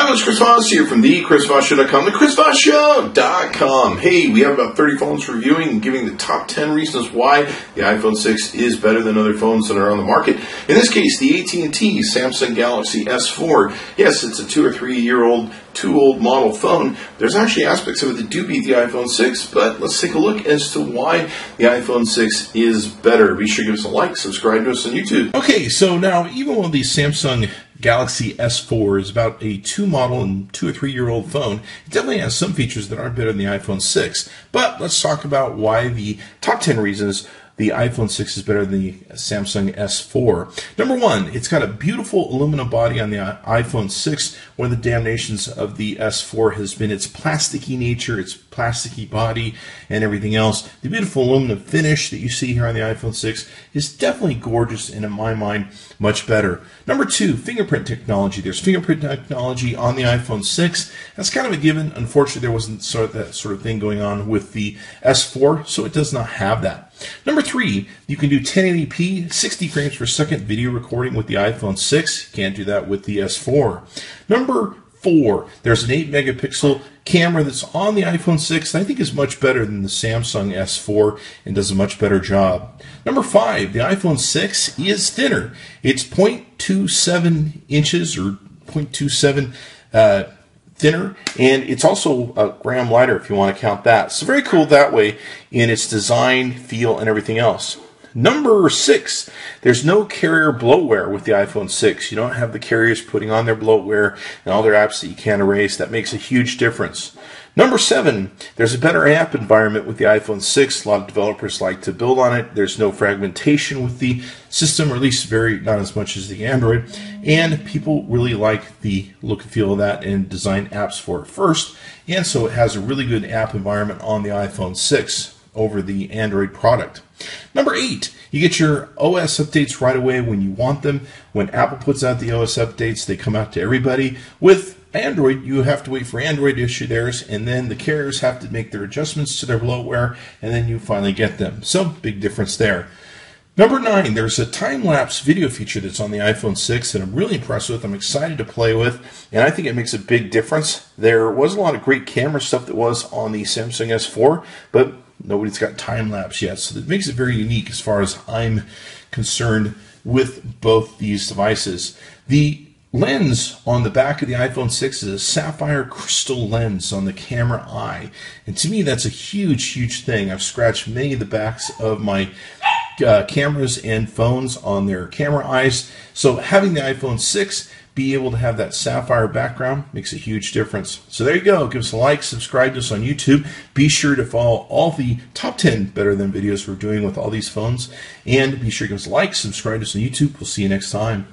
Hi, it's Chris Voss here from the ChrisVossShow.com, the ChrisVossShow.com. Hey, we have about 30 phones reviewing and giving the top 10 reasons why the iPhone 6 is better than other phones that are on the market. In this case, the AT&T Samsung Galaxy S4. Yes, it's a 2 or 3 year old, too old model phone. There's actually aspects of it that do beat the iPhone 6, but let's take a look as to why the iPhone 6 is better. Be sure to give us a like, subscribe to us on YouTube. Okay, so now even though the Samsung Galaxy S4 is about a 2 model and 2 or 3 year old phone, it definitely has some features that aren't better than the iPhone 6. But let's talk about why the top 10 reasons the iPhone 6 is better than the Samsung S4. Number one, it's got a beautiful aluminum body on the iPhone 6. One of the damnations of the S4 has been its plasticky nature, its plasticky body, and everything else. The beautiful aluminum finish that you see here on the iPhone 6 is definitely gorgeous and, in my mind, much better. Number two, fingerprint technology. There's fingerprint technology on the iPhone 6. That's kind of a given. Unfortunately, there wasn't that sort of thing going on with the S4, so it does not have that. Number three, you can do 1080p, 60 frames per second video recording with the iPhone 6. Can't do that with the S4. Number four, there's an 8 megapixel camera that's on the iPhone 6 that I think is much better than the Samsung S4 and does a much better job. Number five, the iPhone 6 is thinner. It's 0.27 inches or 0.27 thinner, and it's also a gram lighter if you want to count that. So very cool that way in its design, feel, and everything else. Number six, there's no carrier bloatware with the iPhone 6. You don't have the carriers putting on their bloatware and all their apps that you can't erase. That makes a huge difference. Number seven, there's a better app environment with the iPhone 6. A lot of developers like to build on it. There's no fragmentation with the system, or at least not as much as the Android. And people really like the look and feel of that and design apps for it first. And so it has a really good app environment on the iPhone 6 over the Android product. Number eight, you get your OS updates right away when you want them. When Apple puts out the OS updates, they come out to everybody. With Android, you have to wait for Android to issue theirs, and then the carriers have to make their adjustments to their bloatware, and then you finally get them. So, big difference there. Number nine, there's a time-lapse video feature that's on the iPhone 6 that I'm really impressed with. I'm excited to play with, and I think it makes a big difference. There was a lot of great camera stuff that was on the Samsung S4, but nobody's got time-lapse yet, so that makes it very unique as far as I'm concerned with both these devices. The lens on the back of the iPhone 6 is a sapphire crystal lens on the camera eye, and to me that's a huge, huge thing. I've scratched many of the backs of my cameras and phones on their camera eyes, so having the iPhone 6 be able to have that sapphire background makes a huge difference. So there you go. Give us a like, subscribe to us on YouTube. Be sure to follow all the top 10 better than videos we're doing with all these phones, and be sure to give us a like, subscribe to us on YouTube. We'll see you next time.